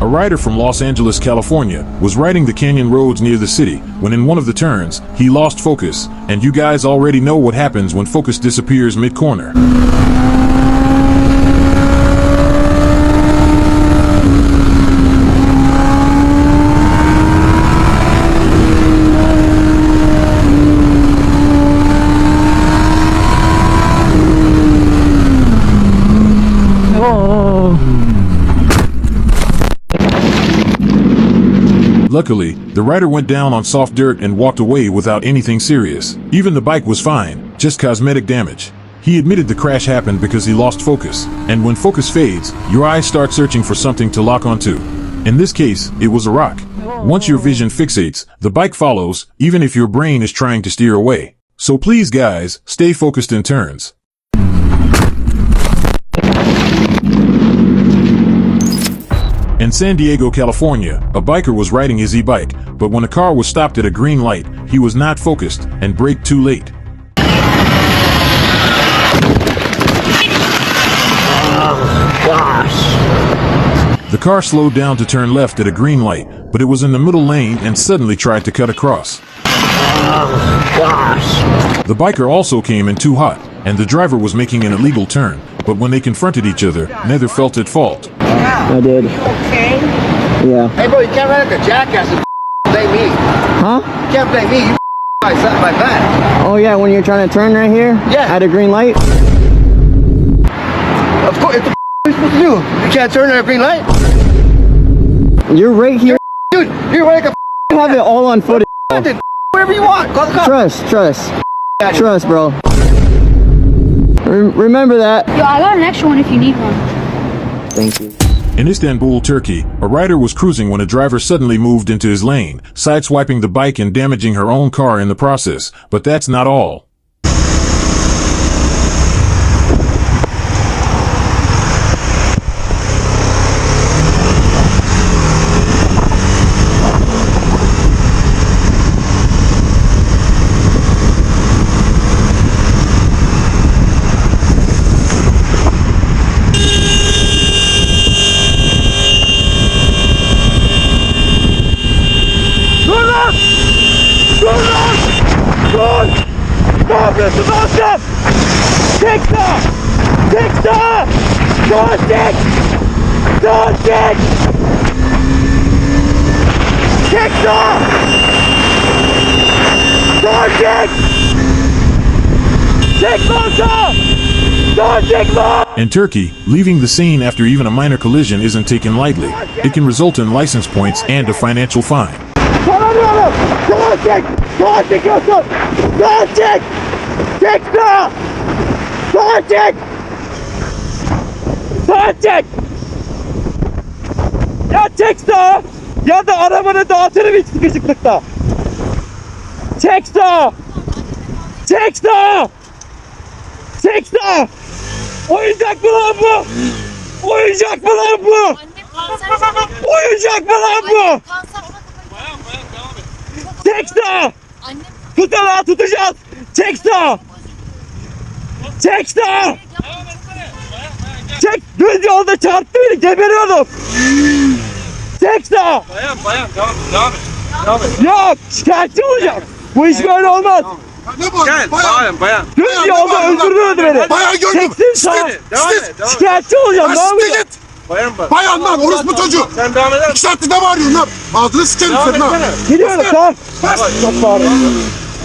A rider from Los Angeles, California, was riding the canyon roads near the city when in one of the turns, he lost focus, and you guys already know what happens when focus disappears mid-corner. Luckily, the rider went down on soft dirt and walked away without anything serious. Even the bike was fine, just cosmetic damage. He admitted the crash happened because he lost focus, and when focus fades, your eyes start searching for something to lock onto. In this case, it was a rock. Once your vision fixates, the bike follows, even if your brain is trying to steer away. So please guys, stay focused in turns. In San Diego, California, a biker was riding his e-bike, but when a car was stopped at a green light, he was not focused and braked too late. The car slowed down to turn left at a green light, but it was in the middle lane and suddenly tried to cut across. The biker also came in too hot, and the driver was making an illegal turn, but when they confronted each other, neither felt at fault. I did. Okay. Yeah. Hey, bro, you can't ride like a jackass and blame me. Huh? You can't blame me. You something like that. Oh yeah, when you're trying to turn right here? Yeah. At a green light? Of course, what are you supposed to do? You can't turn at a green light? You're right here. Dude, you're like a You have it all on footage. whatever you want. Call the cops. Trust, bro. Remember that. Yo, I got an extra one if you need one. Thank you. In Istanbul, Turkey, a rider was cruising when a driver suddenly moved into his lane, sideswiping the bike and damaging her own car in the process. But that's not all. In Turkey, leaving the scene after even a minor collision isn't taken lightly. It can result in license points and a financial fine. Ya çek sağa ya da arabanı dağıtırım hiç sıkışıklıkta. Çek sağa. Çek sağa. Çek sağa. Oyuncak mı lan bu? Oyuncak mı lan bu? Oyuncak mı lan bu? Çek sağa. Tutala tutacağız. Çek sağa. Çek sağa. Çek. Düz yolda çarptı beni geberiyorum. Çek sağa. Bayan devam et. Yok şikayetçi olacağım. Bu iş böyle olmaz. Gel bayan. Düz yolda öldürdü beni. Bayan gördüm. Çeksin sağa. Devam et. Şikayetçi olacağım. Ne yapacağım? Bayan Bayan lan orospu çocuğu. Sen devam eder misin? 2 saattir ne bağırıyorsun lan? Ağzını sikerim Devam senin ha. etsene. Gidiyorum tamam. Çok bağırıyorum.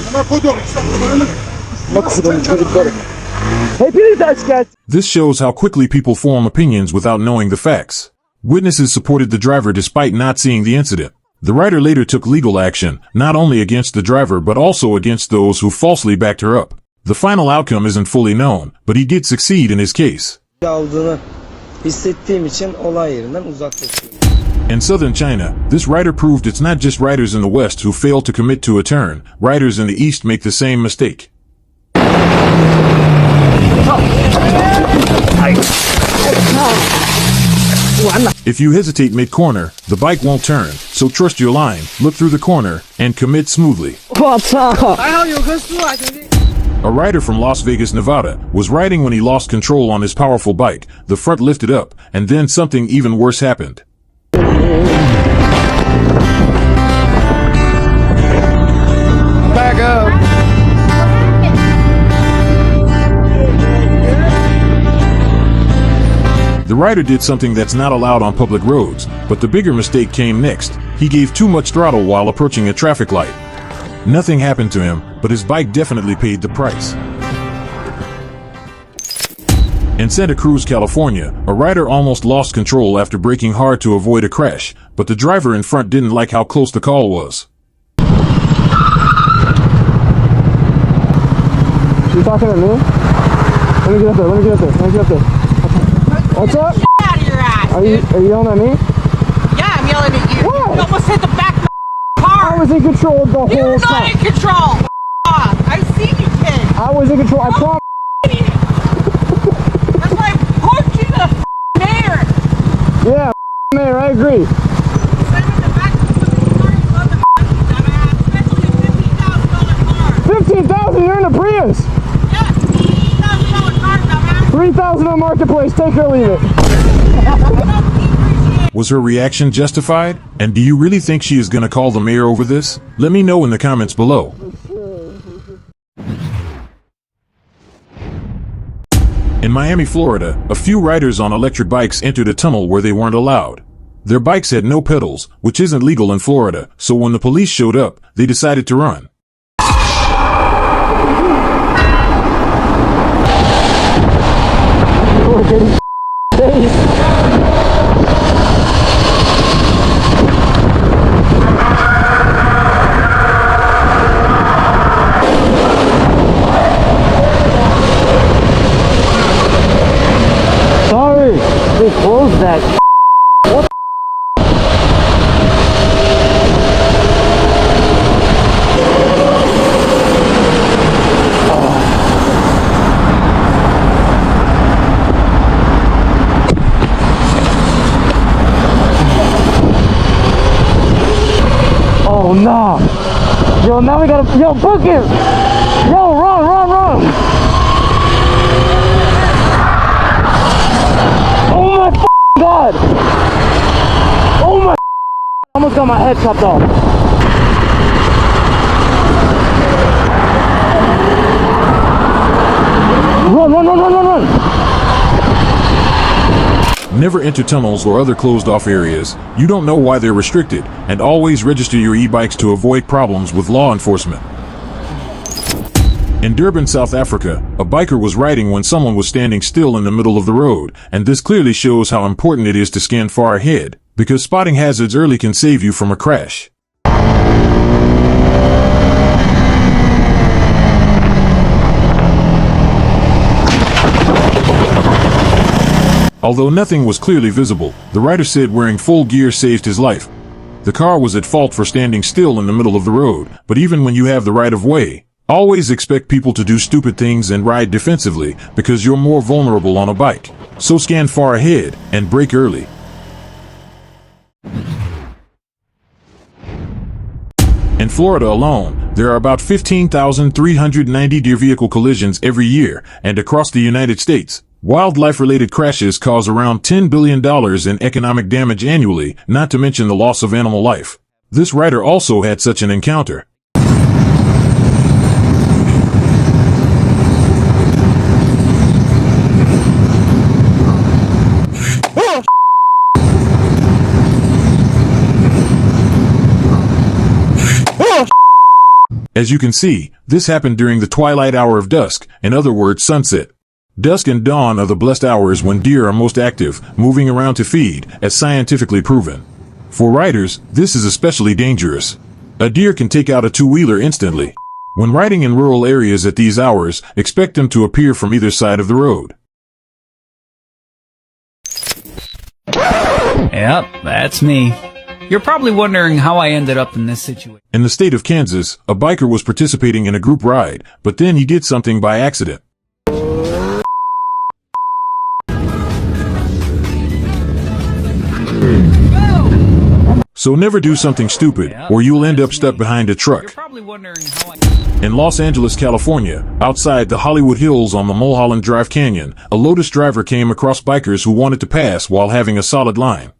Amına koyduğum 2 saattir bağırıyorsun. Bakın çocuklarım. Hepinizden şikayetçi. This shows how quickly people form opinions without knowing the facts. Witnesses supported the driver despite not seeing the incident. The rider later took legal action, not only against the driver but also against those who falsely backed her up. The final outcome isn't fully known, but he did succeed in his case. Aldığını hissettiğim için olay yerinden uzaklaşıyorum. In southern China, this rider proved it's not just riders in the West who fail to commit to a turn. Riders in the East make the same mistake. If you hesitate mid-corner, the bike won't turn, so trust your line, look through the corner, and commit smoothly. A rider from Las Vegas, Nevada, was riding when he lost control on his powerful bike. The front lifted up, and then something even worse happened. Back up. The rider did something that's not allowed on public roads, but the bigger mistake came next. He gave too much throttle while approaching a traffic light. Nothing happened to him, but his bike definitely paid the price. In Santa Cruz, California, a rider almost lost control after braking hard to avoid a crash, but the driver in front didn't like how close the call was. You talking to me? Let me get up there, let me get up there, let me get up there. What's up? Out of your ass. Are you yelling at me? Yeah, I'm yelling at you. Why? You almost hit the back of the car. I was in control the whole You're not time. in control. I've seen you, kid. I was in control, I promise. That's why I poked you the mayor. Yeah, mayor, I agree. Send him the back of the car. You love the dumbass. Especially a $50,000 car. $15,000, you're in a Prius. Yes, $15,000 car, dumbass. $3,000 on Marketplace, take it or leave it. Was her reaction justified? And do you really think she is gonna call the mayor over this? Let me know in the comments below. In Miami, Florida, a few riders on electric bikes entered a tunnel where they weren't allowed. Their bikes had no pedals, which isn't legal in Florida, so when the police showed up, they decided to run. Sorry, they closed that. What? Oh no! Yo, now we gotta. Yo, book him! Yo, run! Oh my god! Oh my! Almost got my head chopped off. Run! Never enter tunnels or other closed-off areas. You don't know why they're restricted, and always register your e-bikes to avoid problems with law enforcement. In Durban, South Africa, a biker was riding when someone was standing still in the middle of the road, and this clearly shows how important it is to scan far ahead, because spotting hazards early can save you from a crash. Although nothing was clearly visible, the rider said wearing full gear saved his life. The car was at fault for standing still in the middle of the road, but even when you have the right of way, always expect people to do stupid things and ride defensively because you're more vulnerable on a bike. So scan far ahead and brake early. In Florida alone, there are about 15,390 deer vehicle collisions every year, and across the United States, wildlife-related crashes cause around $10 billion in economic damage annually, not to mention the loss of animal life. This rider also had such an encounter. As you can see, this happened during the twilight hour of dusk, in other words, sunset. Dusk and dawn are the blessed hours when deer are most active, moving around to feed, as scientifically proven. For riders, this is especially dangerous. A deer can take out a two-wheeler instantly. When riding in rural areas at these hours, expect them to appear from either side of the road. Yep, that's me. You're probably wondering how I ended up in this situation. In the state of Kansas, a biker was participating in a group ride, but then he did something by accident. So never do something stupid, or you'll end up stuck behind a truck. You're probably wondering how I... In Los Angeles, California, outside the Hollywood Hills on the Mulholland Drive Canyon, a Lotus driver came across bikers who wanted to pass while having a solid line.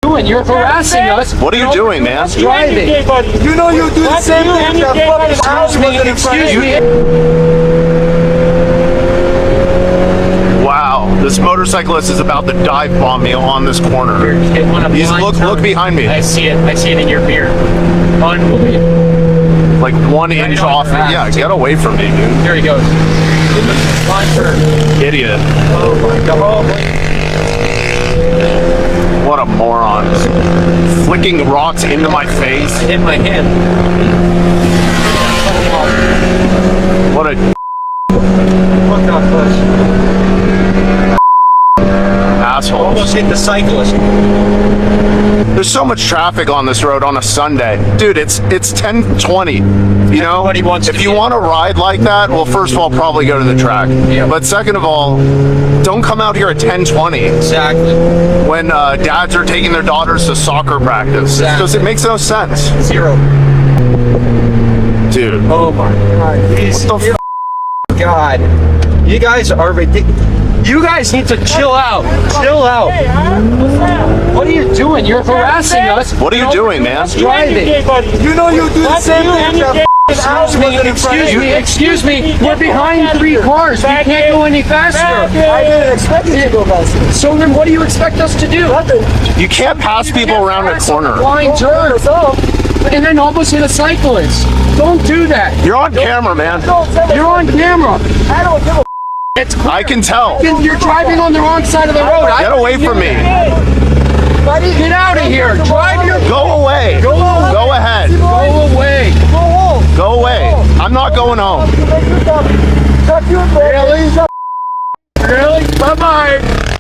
doing? You're harassing us. What are you doing, man? Driving. You know you do the same thing. Excuse me. Wow, this motorcyclist is about to dive bomb me on this corner. He's look behind me. I see it. I see it in your beard. Unbelievable. Like 1 inch off. Yeah, get away from me, dude. There he goes. Idiot. Oh my God. What a moron. Flicking rocks into my face. I hit my hand. What a Look how close. asshole. Almost hit the cyclist. There's so much traffic on this road on a Sunday. Dude, it's 10:20. You know, Everybody wants if to you be- want to ride like that, well, first of all, probably go to the track. Yeah. But second of all, don't come out here at 10:20 Exactly. when dads are taking their daughters to soccer practice. Exactly. Because it makes no sense. Zero. Dude. Oh my God. What the God. You guys are ridiculous. You guys need to chill out. Chill out. What are you doing? You're harassing us. What are you doing, man? Driving. You know you do the same thing. Excuse me. We're behind 3 cars. We can't go any faster. I didn't expect you to go faster. So then what do you expect us to do? You can't pass people around a corner. Blind turn. And then almost hit a cyclist. Don't do that. You're on camera, man. You're on camera. I don't give a It's clear. I can tell. You're driving on the wrong side of the road. Get away from me. Get out of here. Drive your... Go away. Go ahead. Go away. Go home. Go away. I'm not going home. Really? Really? Bye-bye.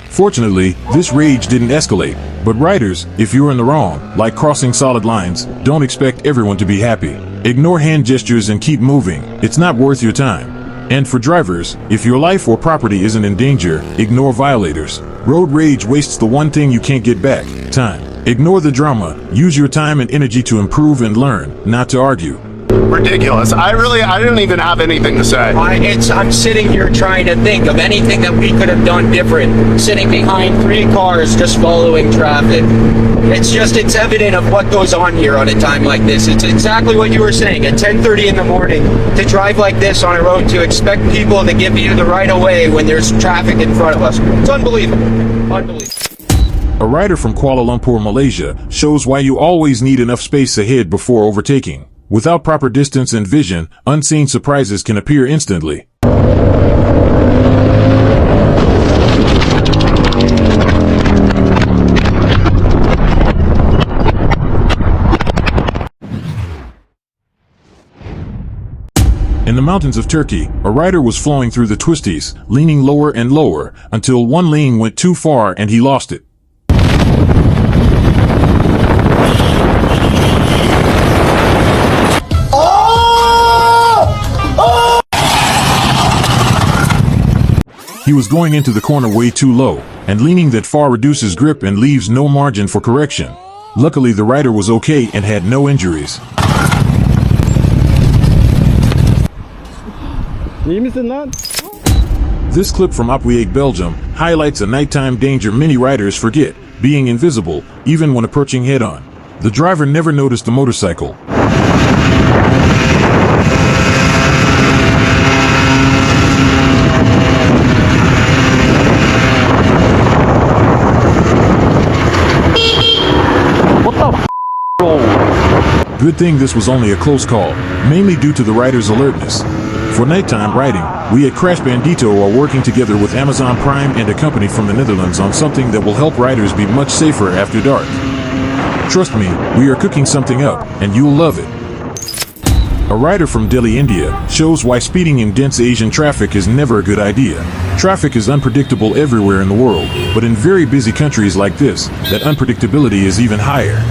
Fortunately, this rage didn't escalate. But riders, if you're in the wrong, like crossing solid lines, don't expect everyone to be happy. Ignore hand gestures and keep moving. It's not worth your time. And for drivers, if your life or property isn't in danger, ignore violators. Road rage wastes the one thing you can't get back: time. Ignore the drama. Use your time and energy to improve and learn, not to argue. Ridiculous. I didn't even have anything to say. I'm sitting here trying to think of anything that we could have done different. Sitting behind 3 cars, just following traffic. It's evident of what goes on here on a time like this. It's exactly what you were saying. At 10:30 in the morning, to drive like this on a road, to expect people to give you the right of way when there's traffic in front of us. It's unbelievable. Unbelievable. A rider from Kuala Lumpur, Malaysia, shows why you always need enough space ahead before overtaking. Without proper distance and vision, unseen surprises can appear instantly. In the mountains of Turkey, a rider was flowing through the twisties, leaning lower and lower, until one lane went too far and he lost it. He was going into the corner way too low, and leaning that far reduces grip and leaves no margin for correction. Luckily, the rider was okay and had no injuries. This clip from Opwieg, Belgium, highlights a nighttime danger many riders forget: being invisible, even when approaching head-on. The driver never noticed the motorcycle. Good thing this was only a close call, mainly due to the rider's alertness. For nighttime riding, we at CrashBandito are working together with Amazon Prime and a company from the Netherlands on something that will help riders be much safer after dark. Trust me, we are cooking something up, and you'll love it. A rider from Delhi, India, shows why speeding in dense Asian traffic is never a good idea. Traffic is unpredictable everywhere in the world, but in very busy countries like this, that unpredictability is even higher.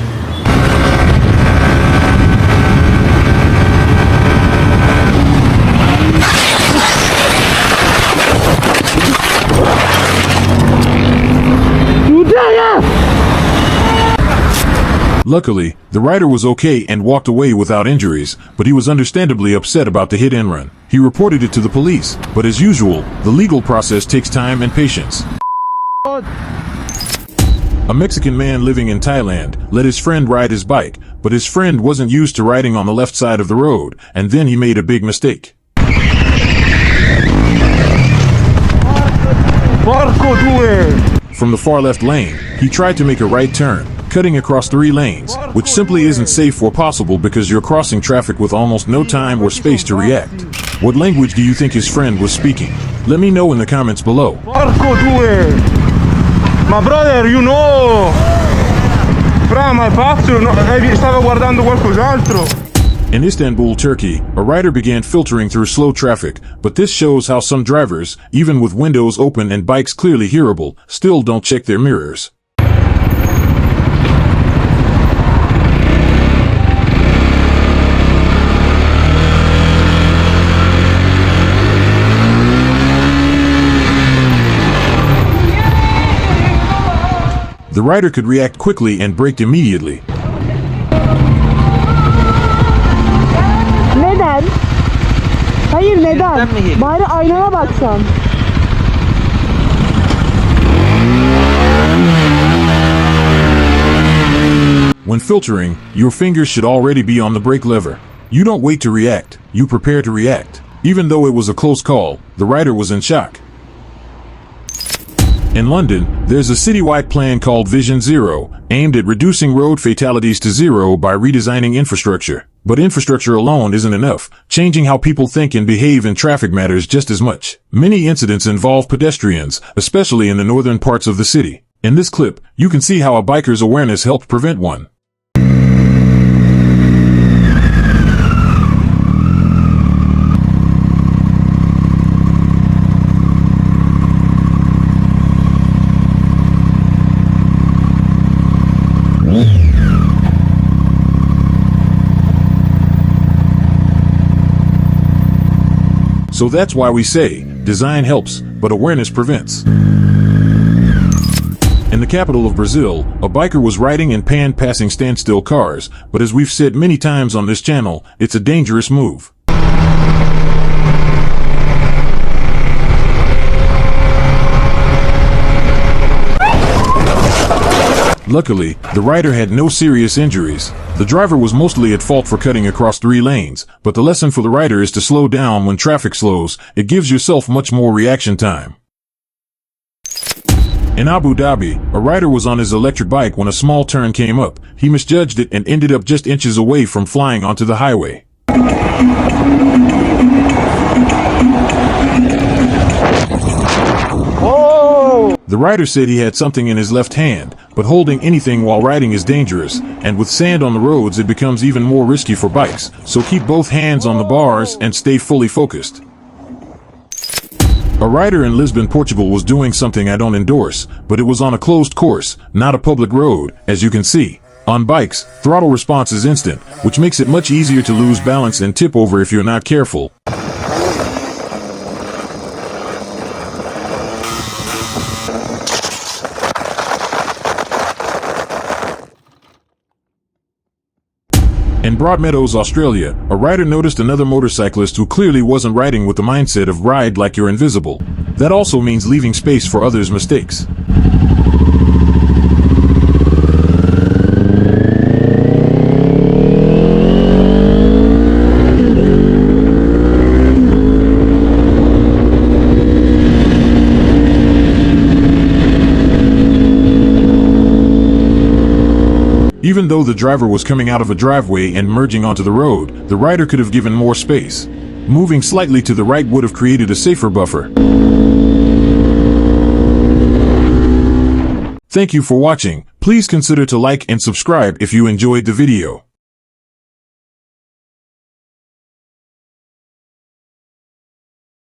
Luckily, the rider was okay and walked away without injuries, but he was understandably upset about the hit and run. He reported it to the police, but as usual, the legal process takes time and patience. A Mexican man living in Thailand let his friend ride his bike, but his friend wasn't used to riding on the left side of the road, and then he made a big mistake. From the far left lane, he tried to make a right turn, cutting across 3 lanes, which simply isn't safe or possible because you're crossing traffic with almost no time or space to react. What language do you think his friend was speaking? Let me know in the comments below. Ma brother, you know, ma pazzo, stava guardando qualcos'altro. In Istanbul, Turkey, a rider began filtering through slow traffic, but this shows how some drivers, even with windows open and bikes clearly hearable, still don't check their mirrors. The rider could react quickly and braked immediately. Neden? Hayır neden? Bari aynana baksan. When filtering, your fingers should already be on the brake lever. You don't wait to react, you prepare to react. Even though it was a close call, the rider was in shock. In London, there's a citywide plan called Vision Zero, aimed at reducing road fatalities to zero by redesigning infrastructure. But infrastructure alone isn't enough. Changing how people think and behave in traffic matters just as much. Many incidents involve pedestrians, especially in the northern parts of the city. In this clip, you can see how a biker's awareness helped prevent one. So that's why we say, design helps, but awareness prevents. In the capital of Brazil, a biker was riding and passing standstill cars, but as we've said many times on this channel, it's a dangerous move. Luckily, the rider had no serious injuries. The driver was mostly at fault for cutting across 3 lanes, but the lesson for the rider is to slow down when traffic slows. It gives yourself much more reaction time. In Abu Dhabi, a rider was on his electric bike when a small turn came up. He misjudged it and ended up just inches away from flying onto the highway. The rider said he had something in his left hand, but holding anything while riding is dangerous, and with sand on the roads it becomes even more risky for bikes, so keep both hands on the bars and stay fully focused. A rider in Lisbon, Portugal was doing something I don't endorse, but it was on a closed course, not a public road, as you can see. On bikes, throttle response is instant, which makes it much easier to lose balance and tip over if you're not careful. In Broadmeadows, Australia, a rider noticed another motorcyclist who clearly wasn't riding with the mindset of ride like you're invisible. That also means leaving space for others' mistakes. Even though the driver was coming out of a driveway and merging onto the road, the rider could have given more space. Moving slightly to the right would have created a safer buffer. Thank you for watching. Please consider to like and subscribe if you enjoyed the video.